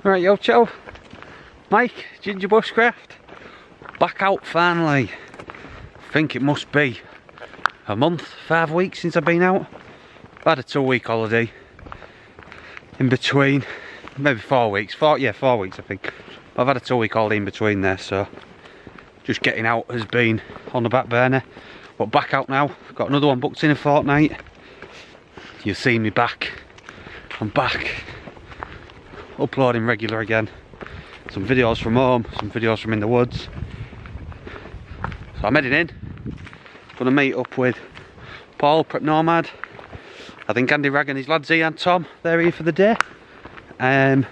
Right, yo, Joe, Mike, Ginger Bushcraft, back out finally. I think it must be a month, 5 weeks since I've been out. I've had a 2-week holiday in between, maybe 4 weeks, 4 weeks I think. I've had a 2-week holiday in between there, so just getting out has been on the back burner. But back out now, I've got another one booked in a fortnight. You've seen me back, I'm back. Uploading regular again. Some videos from home, some videos from in the woods. So I'm heading in. Gonna meet up with Paul, Prep Nomad. I think Andy Ragg and his lads here and Tom, they're here for the day. I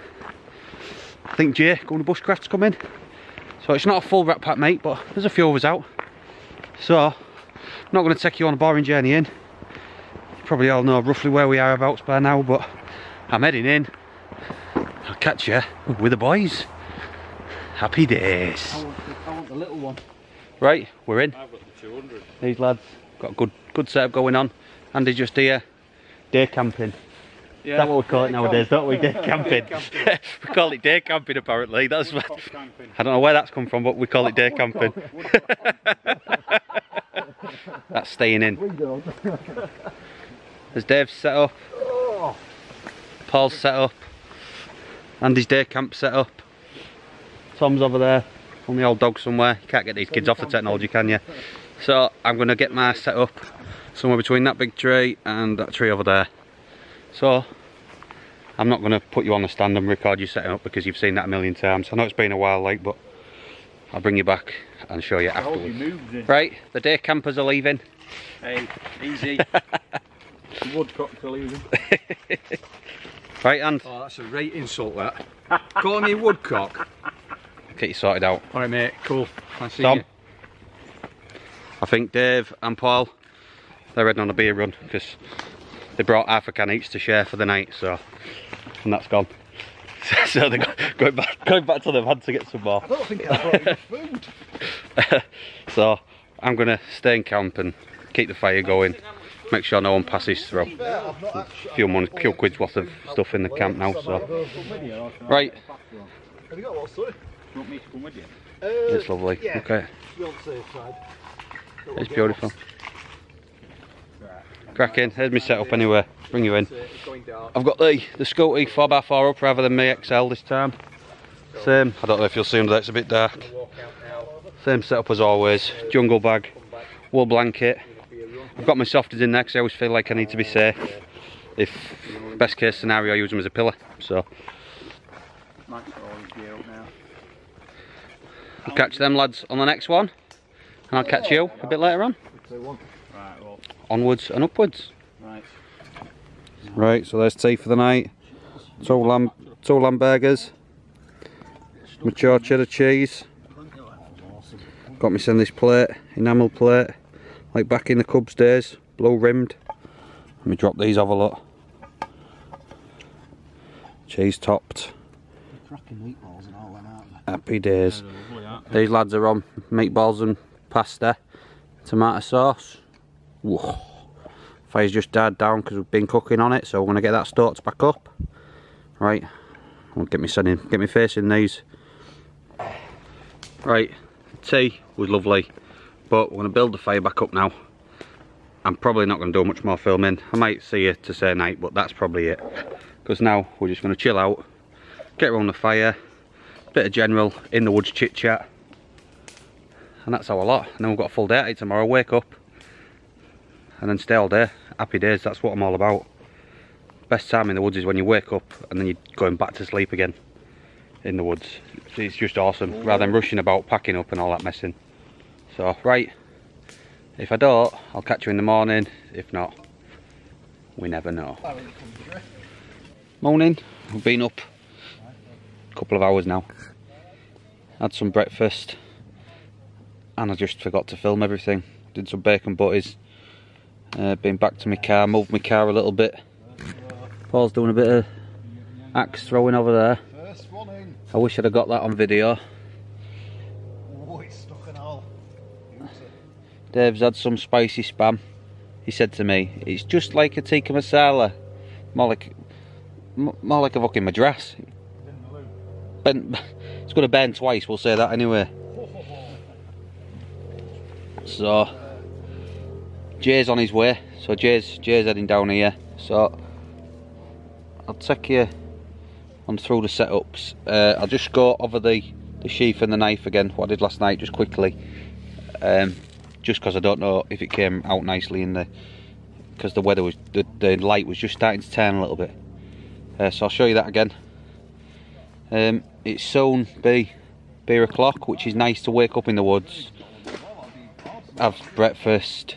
think Jay going to Bushcraft's coming. So it's not a full rat pack, mate, but there's a few of us out. So I'm not going to take you on a boring journey in. You probably all know roughly where we are abouts by now, but I'm heading in. I'll catch you with the boys. Happy days. I want the little one. Right, we're in. I've got the 200. These lads got a good setup going on. Andy's just here, day camping. Yeah, is that what we call it nowadays, don't we? Day camping. We call it day camping apparently. That's what, I don't know where that's come from, but we call it day camping. That's staying in. There's Dave's set up. Paul's set up. Andy's day camp set up. Tom's over there on the old dog somewhere. You can't get these kids off the technology, can you? So I'm going to get my set up somewhere between that big tree and that tree over there. So I'm not going to put you on the stand and record you setting up because you've seen that a million times. I know it's been a while, like, but I'll bring you back and show you afterwards. Right, the day campers are leaving. Hey, easy. Woodcocks are leaving. Right, and oh, that's a right insult, that. Calling me woodcock. Get you sorted out. Alright, mate, cool. Nice to see Tom, you. I think Dave and Paul, they're heading on a beer run because they brought half a can each to share for the night, so, and that's gone. So they're going back to the van to get some more. I don't think I brought enough food. So I'm going to stay in camp and keep the fire going. Make sure no one passes through. A few quid's worth of stuff in the camp now, so. Right. Have you got what, sorry? You want me to come with you? It's lovely, yeah. Okay. We'll safe side. It's beautiful. Cracking, here's my setup anyway, bring you in. I've got the Scooty 4x4 up rather than my XL this time. Same, I don't know if you'll see them, it's a bit dark. Same setup as always, jungle bag, wool blanket. I've got my softies in there because I always feel like I need to be safe. If best case scenario, I use them as a pillar. So I'll catch them lads on the next one, and I'll catch you a bit later on. Onwards and upwards. Right, so there's tea for the night. Two lamb burgers, mature cheddar cheese. Got me send this plate, enamel plate, like back in the Cubs days, blue rimmed. Let me drop these over, look. Cheese topped. Happy days. These lads are on meatballs and pasta, tomato sauce. Whoa. Fire's just died down because we've been cooking on it, so we're going to get that stoked back up. Right, I'll get me facing these. Right, tea was lovely, but we're going to build the fire back up now. I'm probably not going to do much more filming. I might see you to say night, but that's probably it. Because now we're just going to chill out, get around the fire, bit of general in the woods chit chat, and that's our lot. And then we've got a full day at it tomorrow, wake up and then stay all day. Happy days, that's what I'm all about. Best time in the woods is when you wake up and then you're going back to sleep again in the woods. It's just awesome, rather than rushing about packing up and all that messing. So right, if I don't, I'll catch you in the morning. If not, we never know. Morning, we've been up a couple of hours now. Had some breakfast and I just forgot to film everything. Did some bacon butties. Been back to my car, moved my car a little bit. Paul's doing a bit of axe throwing over there. I wish I'd have got that on video. Oh, it's stuck and all. Dave's had some spicy spam. He said to me, it's just like a tikka masala. More like a fucking madras. it's going to burn twice, we'll say that anyway. So Jay's on his way, so Jay's heading down here, so I'll take you on through the setups. I'll just go over the sheath and the knife again, what I did last night, just quickly, just because I don't know if it came out nicely in the, because the weather was, the light was just starting to turn a little bit. So I'll show you that again. It's soon be beer o'clock, which is nice to wake up in the woods, have breakfast,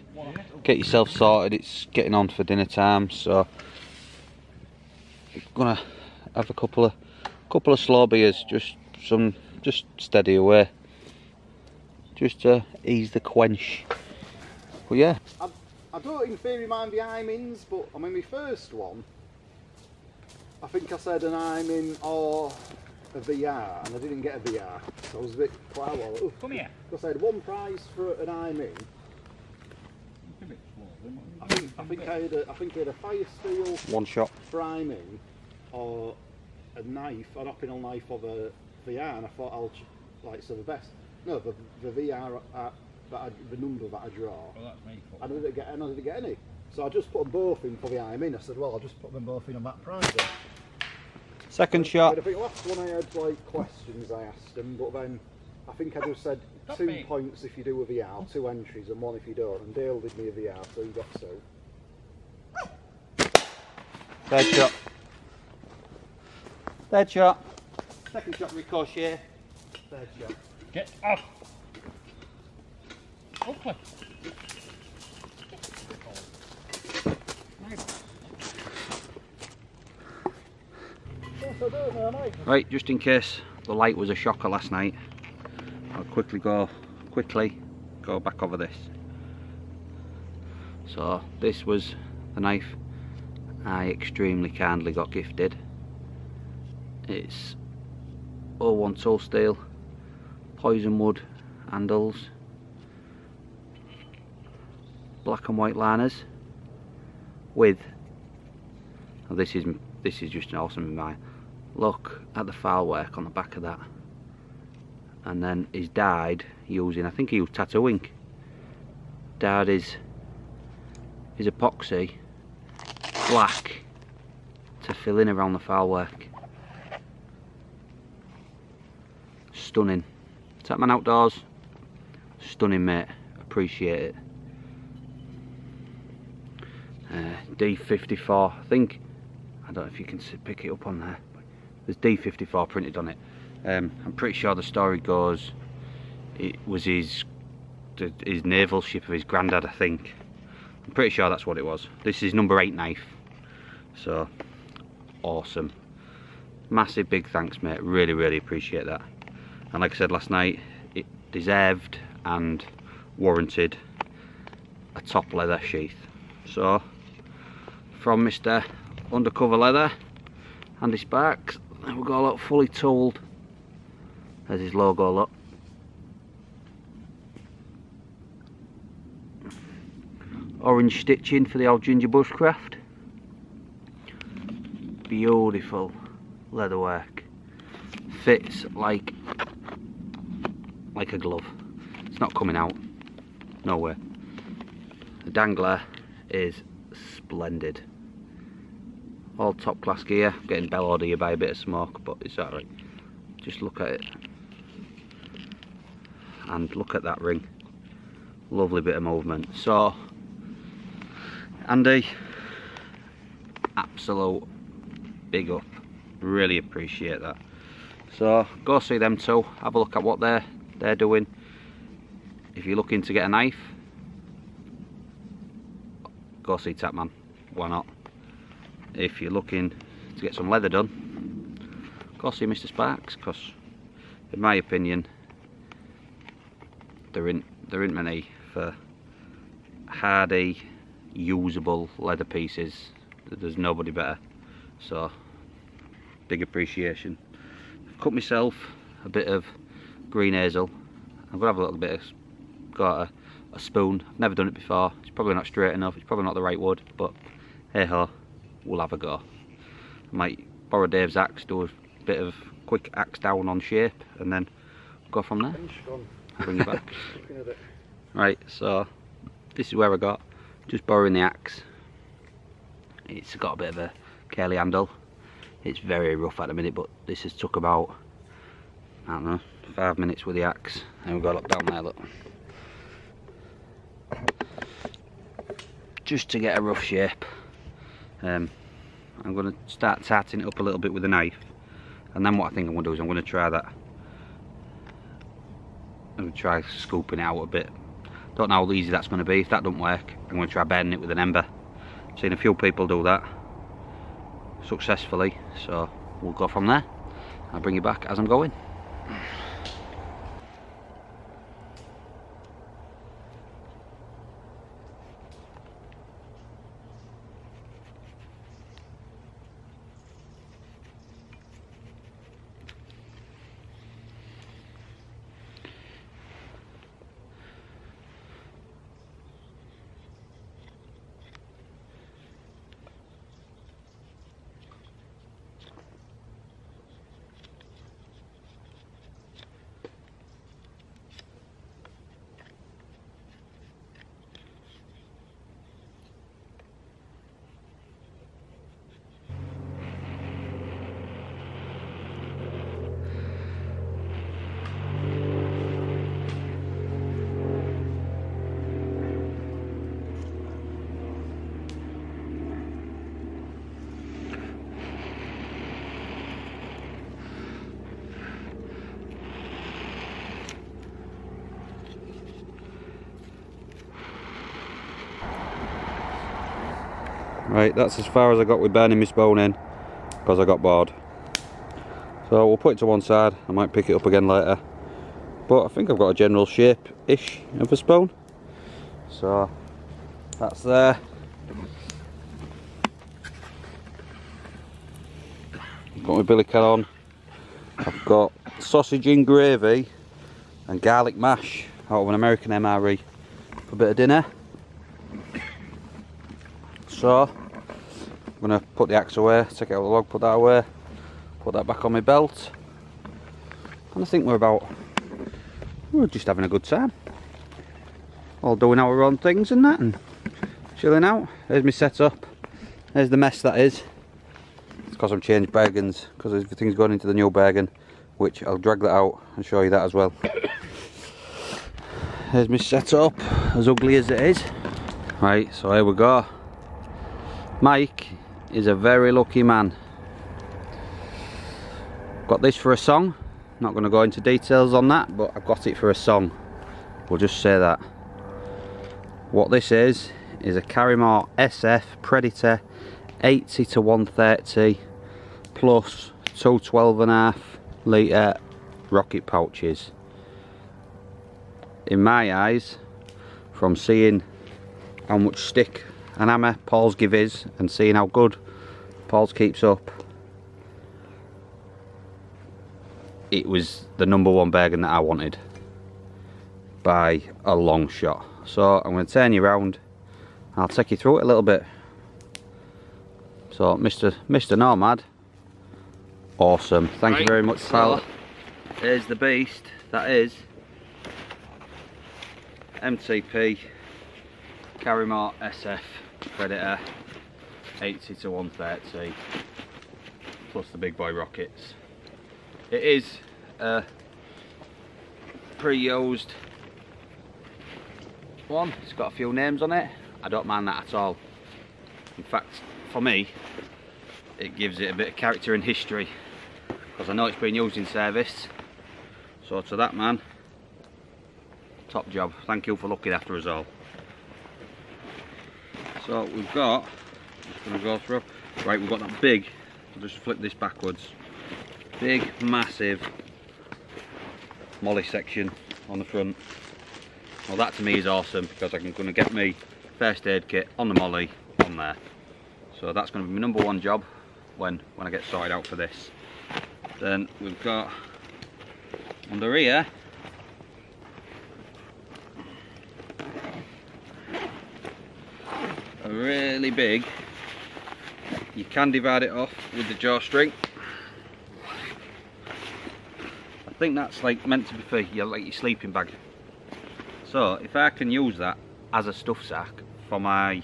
get yourself sorted. It's getting on for dinner time, so I'm gonna have a couple of slow beers, just steady away, just to ease the quench. But yeah, I don't in theory mind the imins, but I mean my first one, I think I said an imin or a VR, and I didn't get a VR, so I was a bit quite well. Come here. Because I had one prize for an imin. I think I had a fire steel one shot for imin, or a knife, an optional knife of a VR, and I thought I'll like so the best. No, the VR the number that I draw. Well, that's me. I didn't get any, so I just put them both in for the imin. I said, well, I'll just put them both in on that prize then. Second shot. I think last one I had like questions I asked them, but then I think I just said 2 points if you do a VR, 2 entries, and 1 if you don't. And Dale did me a VR, so he got 2. Third shot. Third shot. Second shot ricochet. Third shot. Get off. Okay. Right, just in case the light was a shocker last night, I'll quickly go back over this. So this was the knife I extremely kindly got gifted. It's 01 tool steel, poison wood handles, black and white liners with, oh, this is just an awesome design. Look at the file work on the back of that, and then he's dyed using, I think he used tattoo ink, dyed his epoxy black to fill in around the file work. Stunning. Tapman Outdoors, stunning mate, appreciate it. D54, I think, I don't know if you can pick it up on there, but there's D54 printed on it. I'm pretty sure the story goes it was his naval ship of his granddad, I think. I'm pretty sure that's what it was. This is number 8 knife, so awesome. Massive big thanks mate, really appreciate that. And like I said last night, it deserved and warranted a top leather sheath. So from Mr. Undercover Leather, Andy Sparks, we've got a lot fully tooled. There's his logo, look. Orange stitching for the old Ginger Bushcraft. Beautiful leatherwork. Fits like a glove. It's not coming out. No way. The dangler is splendid. All top class gear. Getting bellowed here by a bit of smoke, but it's alright. Just look at it. And look at that ring. Lovely bit of movement. So Andy, absolute big up. Really appreciate that. So go see them too. Have a look at what they're doing. If you're looking to get a knife, go see Tapman. Why not? If you're looking to get some leather done, go see Mr. Sparks, because in my opinion there ain't many for hardy, usable leather pieces. There's nobody better. So big appreciation. I've cut myself a bit of green hazel. I'm gonna have a little bit of, got a spoon. I've never done it before. It's probably not straight enough. It's probably not the right wood, but hey ho, we'll have a go. I might borrow Dave's axe, do bit of quick axe down on shape, and then go from there. Bring it back. Right, so this is where I got, just borrowing the axe. It's got a bit of a curly handle. It's very rough at the minute, but this has took about, I don't know, 5 minutes with the axe. And we've got to look down there, look. Just to get a rough shape. I'm going to start tarting it up a little bit with a knife, and then what I think I'm going to do is I'm going to try that. I'm going to try scooping it out a bit. Don't know how easy that's going to be. If that doesn't work, I'm going to try burning it with an ember. I've seen a few people do that successfully, so we'll go from there. I'll bring you back as I'm going. Right, that's as far as I got with burning my bone in, because I got bored. So we'll put it to one side. I might pick it up again later, but I think I've got a general shape-ish of a spoon. So that's there. Got my billy can on. I've got sausage in gravy and garlic mash out of an American MRE for a bit of dinner. So I'm going to put the axe away, take it out of the log, put that away, put that back on my belt, and I think we're just having a good time, all doing our own things and that, and chilling out. There's my setup, there's the mess that is. It's because I've changed bergens, because everything's going into the new bergen, which I'll drag that out and show you that as well. There's my setup, as ugly as it is. Right, so here we go. Mike is a very lucky man. Got this for a song. Not going to go into details on that, but I've got it for a song. We'll just say that. What this is a Karrimor SF Predator 80 to 130 plus 2 12.5 litre rocket pouches. In my eyes, from seeing how much stick and hammer Paul's give is and seeing how good Paul's keeps up, it was the #1 bergen that I wanted by a long shot. So I'm going to turn you around and I'll take you through it a little bit. So Mr. Nomad, awesome, thank you very much, pal. Here's the beast, that is MTP Karrimor SF Predator 80 to 130 plus the big boy rockets. It is a pre-used one. It's got a few names on it. I don't mind that at all. In fact, for me, it gives it a bit of character and history, because I know it's been used in service. So to that man, top job. Thank you for looking after us all. So we've got, just going to go through, right, we've got that big, I'll just flip this backwards, big massive molly section on the front. Well, that to me is awesome, because I'm going to get me first aid kit on the molly on there. So that's going to be my #1 job when I get sorted out for this. Then we've got under here a really big, you can divide it off with the drawstring, think that's like meant to be for your sleeping bag. So if I can use that as a stuff sack for my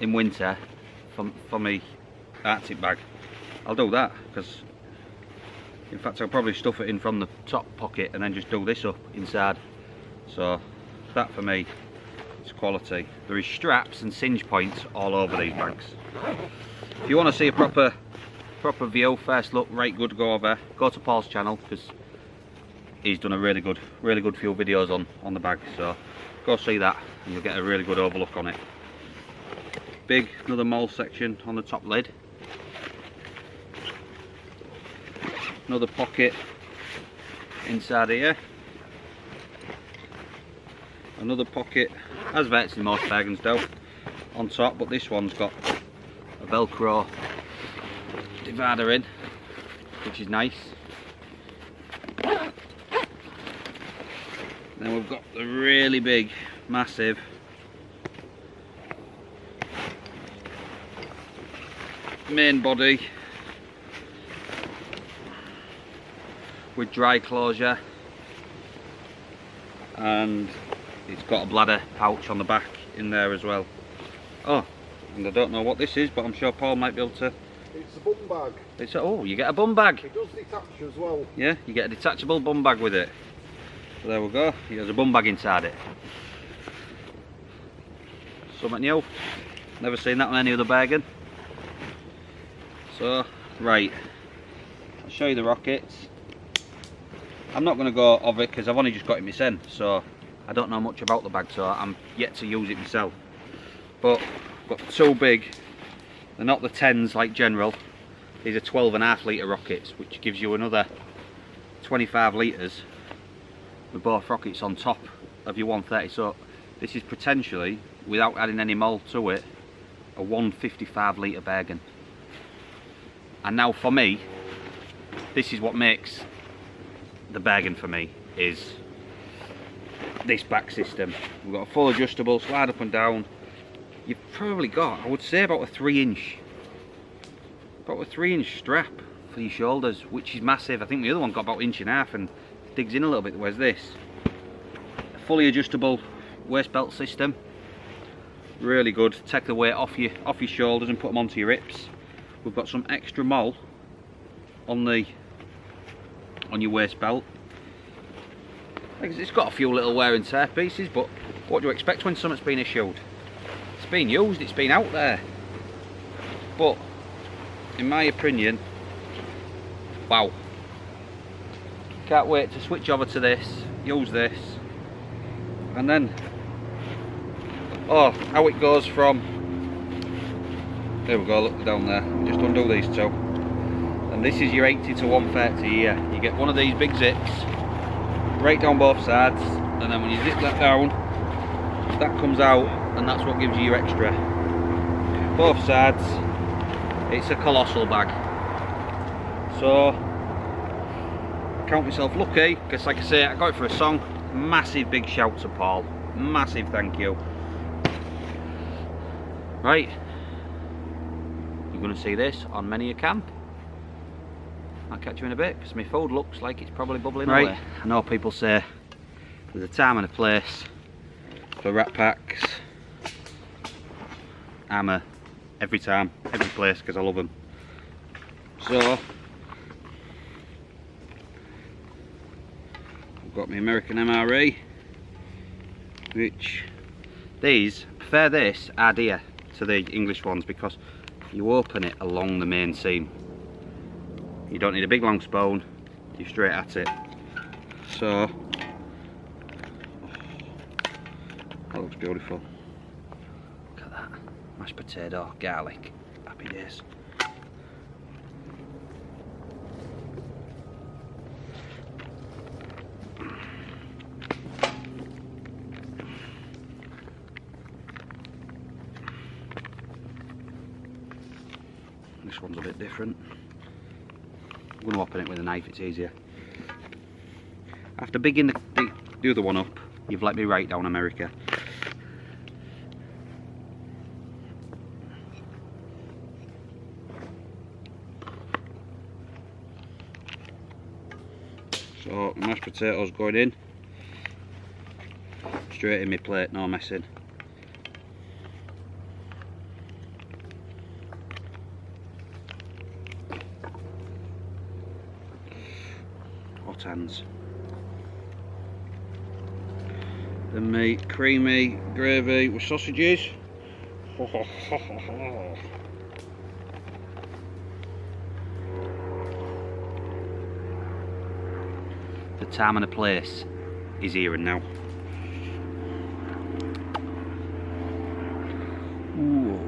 in winter for my Arctic bag, I'll do that, because in fact I'll probably stuff it in from the top pocket and then just do this up inside. So that for me is quality. There is straps and singe points all over these bags. If you want to see a proper view, first look, right good, go to Paul's channel, because he's done a really good few videos on the bag. So go see that and you'll get a really good overlook on it. Big, another mole section on the top lid. Another pocket inside here. Another pocket, as virtually most bergens do, on top, but this one's got a Velcro divider in, which is nice. Then we've got the really big, massive main body with dry closure, and it's got a bladder pouch on the back in there as well. Oh, and I don't know what this is, but I'm sure Paul might be able to. It's a bum bag. Oh, you get a bum bag. It does detach as well. Yeah, you get a detachable bum bag with it. So there we go. There's a bum bag inside it. Something new. Never seen that on any other bergen. So, right. I'll show you the rockets. I'm not going to go over it because I've only just got it myself, so I don't know much about the bag, so I'm yet to use it myself. But I've got two big. They're not the 10s like general. These are 12.5 litre rockets, which gives you another 25 litres with both rockets on top of your 130. So this is potentially, without adding any mould to it, a 155 litre bergen. And now for me, this is what makes the bergen for me, is this back system. We've got a full adjustable, slide up and down. You've probably got, I would say, about a 3-inch strap for your shoulders, which is massive. I think the other one got about 1.5 inches and digs in a little bit. Where's this? A fully adjustable waist belt system, really good. Take the weight off your shoulders and put them onto your hips. We've got some extra mole on your waist belt. It's got a few little wear and tear pieces, but what do you expect when something's been issued? It's been used, it's been out there. But in my opinion, wow. Can't wait to switch over to this, use this, and then, oh, how it goes from, there we go, look down there, just undo these two, and this is your 80 to 130 here. You get one of these big zips right down both sides, and then when you zip that down, that comes out, and that's what gives you your extra. Both sides, it's a colossal bag. So count myself lucky, because like I say, I got it for a song. Massive big shout to Paul, massive thank you. Right, you're going to see this on many a camp. I'll catch you in a bit, because my food looks like it's probably bubbling right away. I know people say there's a time and a place for rat packs. Hammer, every time, every place, because I love them. So I've got my American MRE, which these, I prefer this idea to the English ones, because you open it along the main seam. You don't need a big long spoon, you're straight at it. So that looks beautiful. Look at that, mashed potato, garlic, happy days. This one's a bit different. I'm going to open it with a knife, it's easier. After bigging the other one up, you've let me write down America. So mashed potatoes going in. Straight in my plate, no messing. Hot hands. Then my creamy gravy with sausages. The time and the place is here and now. Ooh,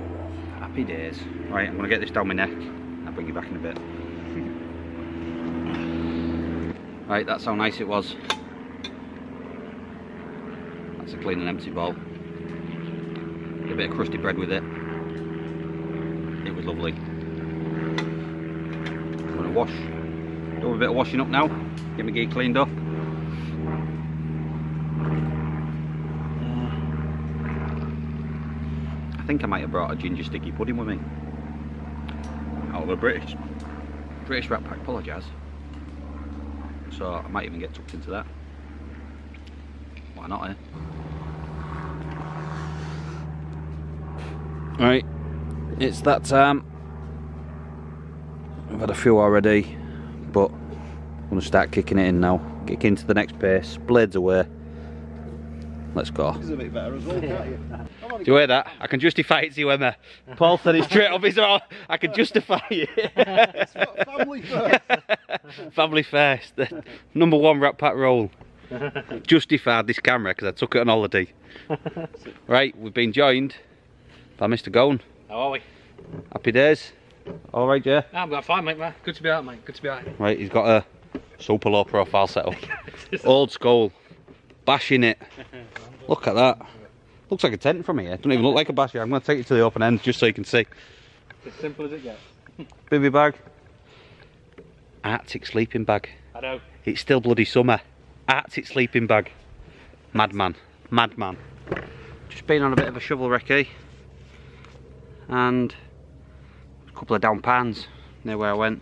happy days. Right, I'm going to get this down my neck. I'll bring you back in a bit. Right, that's how nice it was. That's a clean and empty bowl. A bit of crusty bread with it. It was lovely. I'm going to wash. Do a bit of washing up now. Get my gear cleaned up. I think I might have brought a ginger sticky pudding with me. Out of a British Rat Pack, apologise. So I might even get tucked into that. Why not, eh? Right, it's that time. I've had a few already, but I'm going to start kicking it in now. Kick into the next pace, blades away. Let's go. This is a bit better as well, can't you? Do you hear that? I can justify it to you, Emma. Paul said it straight off his own. I can justify it. It's what, family first. Family first. The #1 Rat Pack roll. Justified this camera because I took it on holiday. Right, we've been joined by Mr. Gone. How are we? Happy days. All right, Jay? I'm fine, mate, man. Good to be out, mate. Good to be out. Right, he's got a super low profile setup. Old school. Bashing it. Look at that. Looks like a tent from here. Doesn't even look like a basher. I'm going to take you to the open end just so you can see. As simple as it gets. Bivvy bag. Arctic sleeping bag. I know. It's still bloody summer. Arctic sleeping bag. Madman. Madman. Just been on a bit of a shovel recce. And a couple of down pans near where I went.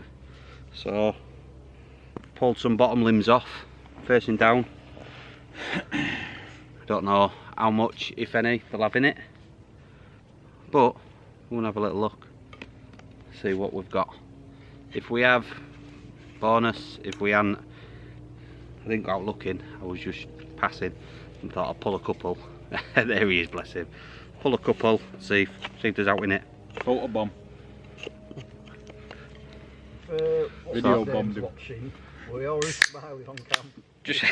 So, pulled some bottom limbs off, facing down. Don't know how much, if any, they'll have in it. But, we'll have a little look. See what we've got. If we have, bonus. If we haven't, I didn't go out looking. I was just passing and thought I'd pull a couple. There he is, bless him. Pull a couple, see if there's out in it. Photo bomb. Video bomb. We always smiling on camp. Just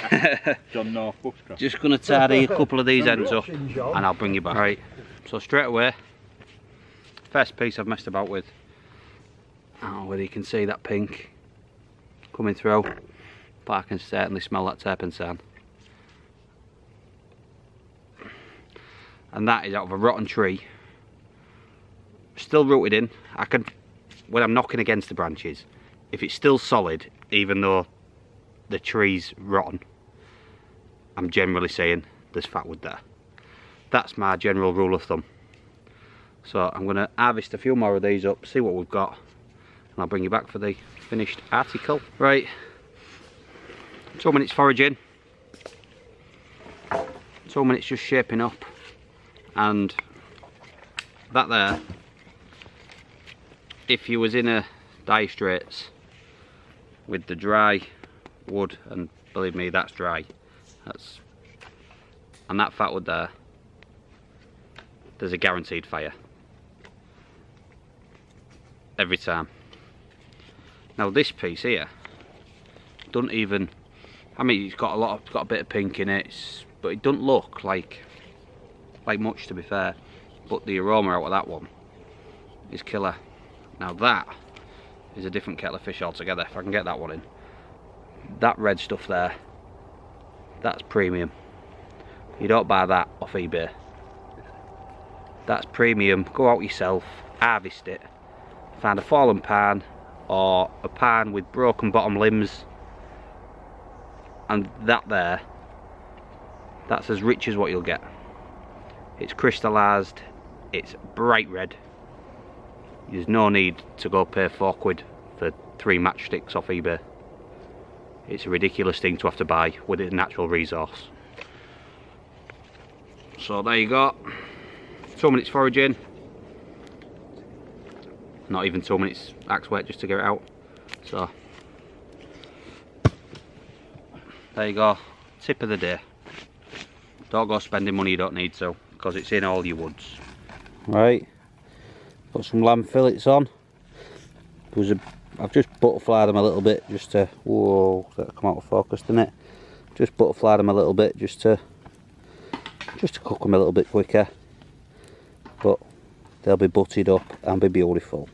John North Bushcraft. Just gonna tidy a couple of these ends up and I'll bring you back. Right, so straight away, first piece I've messed about with. I don't know whether you can see that pink coming through, but I can certainly smell that turpentine. And that is out of a rotten tree. Still rooted in. I can, when I'm knocking against the branches, if it's still solid, even though the tree's rotten, I'm generally saying there's fat wood there. That's my general rule of thumb. So I'm going to harvest a few more of these up, see what we've got, and I'll bring you back for the finished article. Right, 2 minutes foraging, 2 minutes just shaping up, and that there, if you was in a dire straits with the dry wood, and believe me, that's dry, and that fat wood there, there's a guaranteed fire every time. Now this piece here don't even, I mean, it's got a bit of pink in it, but it doesn't look like much, to be fair, but the aroma out of that one is killer. Now that is a different kettle of fish altogether. If I can get that one in, that red stuff there, that's premium. You don't buy that off eBay. That's premium. Go out yourself, harvest it, find a fallen pan or a pan with broken bottom limbs, and that there, that's as rich as what you'll get. It's crystallised, it's bright red. There's no need to go pay £4 for 3 matchsticks off eBay. It's a ridiculous thing to have to buy with a natural resource. So there you go. 2 minutes foraging. Not even 2 minutes axe work just to get it out. So there you go. Tip of the day. Don't go spending money you don't need to, because it's in all your woods. Right. Put some lamb fillets on. I've just butterflied them a little bit just to, whoa, that'll come out of focus, didn't it? Just butterflied them a little bit just to cook them a little bit quicker. But they'll be buttered up and be beautiful.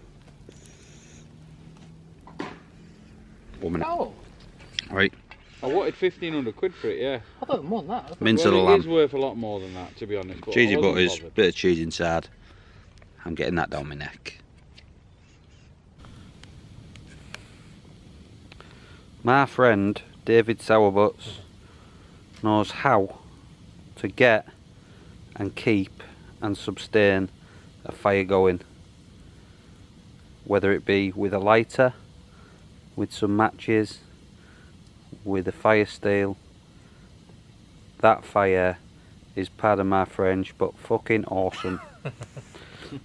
1 minute. Oh. Right. I wanted 1,500 quid for it, yeah. I thought more than that. Mince of the lamb. It is worth a lot more than that, to be honest. But Cheesy butters, bit of cheese inside. I'm getting that down my neck. My friend David Sourbuts knows how to get and keep and sustain a fire going, whether it be with a lighter, with some matches, with a fire steel. That fire is, pardon my French, but fucking awesome.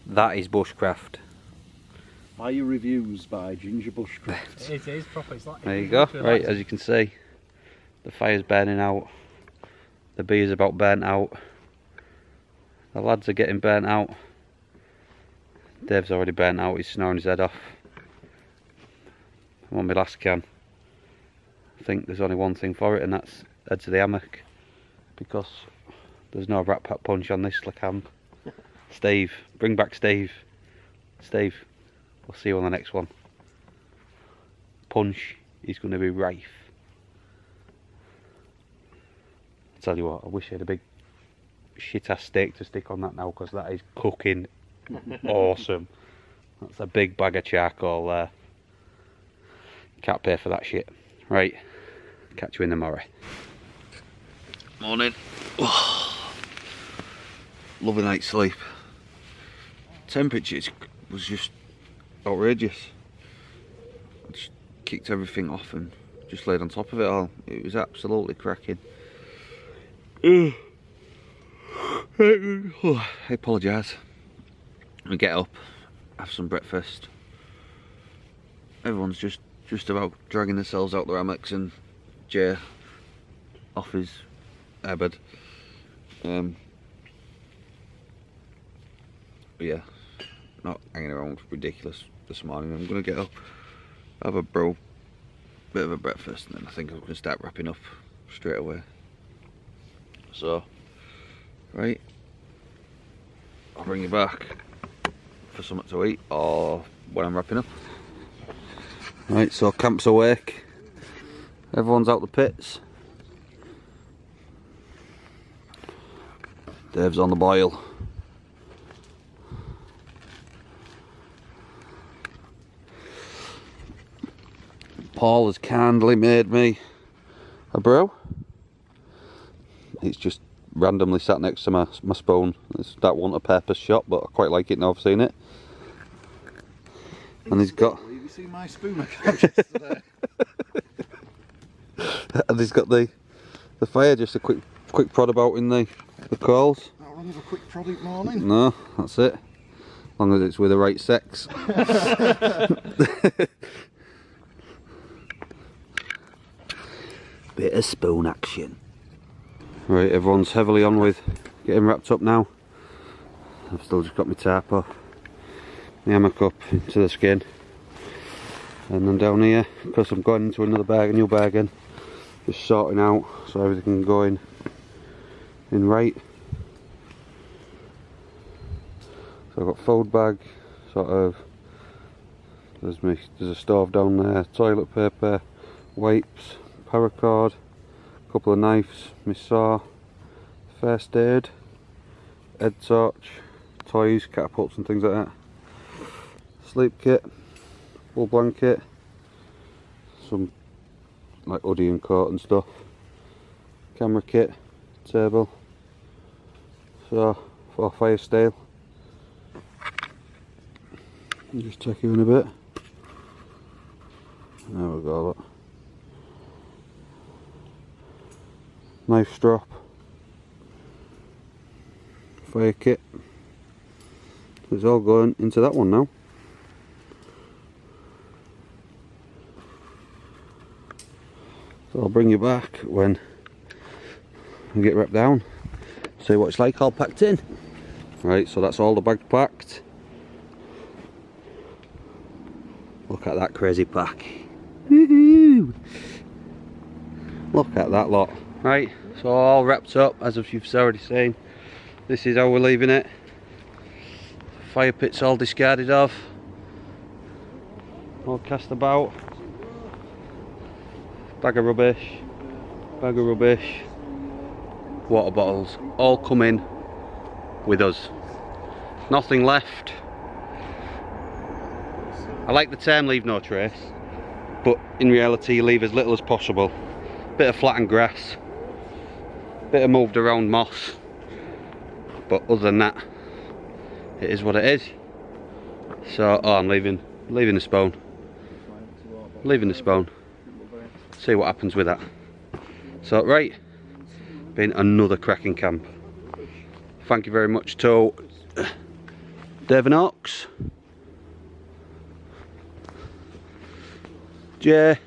That is bushcraft. Buy your reviews by Ginger Bushcraft. It is proper. It's like, There you go. Right, as you can see, the fire's burning out. The beer's about burnt out. The lads are getting burnt out. Dave's already burnt out. He's snoring his head off. I'm on my last can. I think there's only one thing for it, and that's head to the hammock, because there's no rat pack punch on this camp. Steve, bring back Steve. Steve, we'll see you on the next one. Punch is going to be rife. I tell you what, I wish I had a big shit ass steak to stick on that now, because that is cooking awesome. That's a big bag of charcoal there. Can't pay for that shit. Right, catch you in the morrow. Morning. Oh, lovely night's sleep. Temperature was just outrageous. I just kicked everything off and just laid on top of it all. It was absolutely cracking. I apologise. We get up, have some breakfast. Everyone's just about dragging themselves out their hammocks, and Jay off his airbed. But yeah, not hanging around ridiculous this morning. I'm gonna get up, have a bit of a breakfast, and then I think I'm gonna start wrapping up straight away. So, right, I'll bring you back for something to eat, or when I'm wrapping up. Right, so camp's awake. Everyone's out the pits. Dave's on the boil. Paul has kindly made me a brew. It's just randomly sat next to my spoon. That wasn't a purpose shot, but I quite like it now I've seen it. And he's got... Have you seen my spoon I got yesterday? And he's got the fire, just a quick prod about in the coals. Not wrong with a quick product morning. No, that's it. As long as it's with the right sex. Bit of spoon action. Right, everyone's heavily on with getting wrapped up now. I've still just got my tarp off, my hammock up into the skin, and then down here, because I'm going into another bag, a new bergen, just sorting out so everything can go in right. So I've got fold bag, sort of. There's a stove down there, toilet paper, wipes, paracord, a couple of knives, my saw, first aid, head torch, toys, catapults and things like that, sleep kit, wool blanket, some like hoodie and coat and stuff, camera kit, table, so for fire steel. I'll just take you in a bit. There we go, look. knife strap, fire kit. It's all going into that one now. So I'll bring you back when we get wrapped down, see what it's like all packed in. Right, so that's all the bags packed. Look at that crazy pack. Woohoo! Look at that lot. Right, so all wrapped up, as you've already seen. This is how we're leaving it. Fire pit's all discarded off. All cast about. Bag of rubbish. Water bottles, all come in with us. Nothing left. I like the term leave no trace, but in reality you leave as little as possible. Bit of flattened grass, bit of moved around moss, but other than that, it is what it is. So, I'm leaving the spawn. See what happens with that. So, right, been another cracking camp. Thank you very much to Dave and Ox, Jay,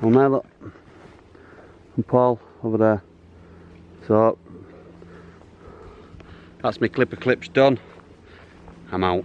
on there look, and Paul over there. So that's my clipper clips done. I'm out.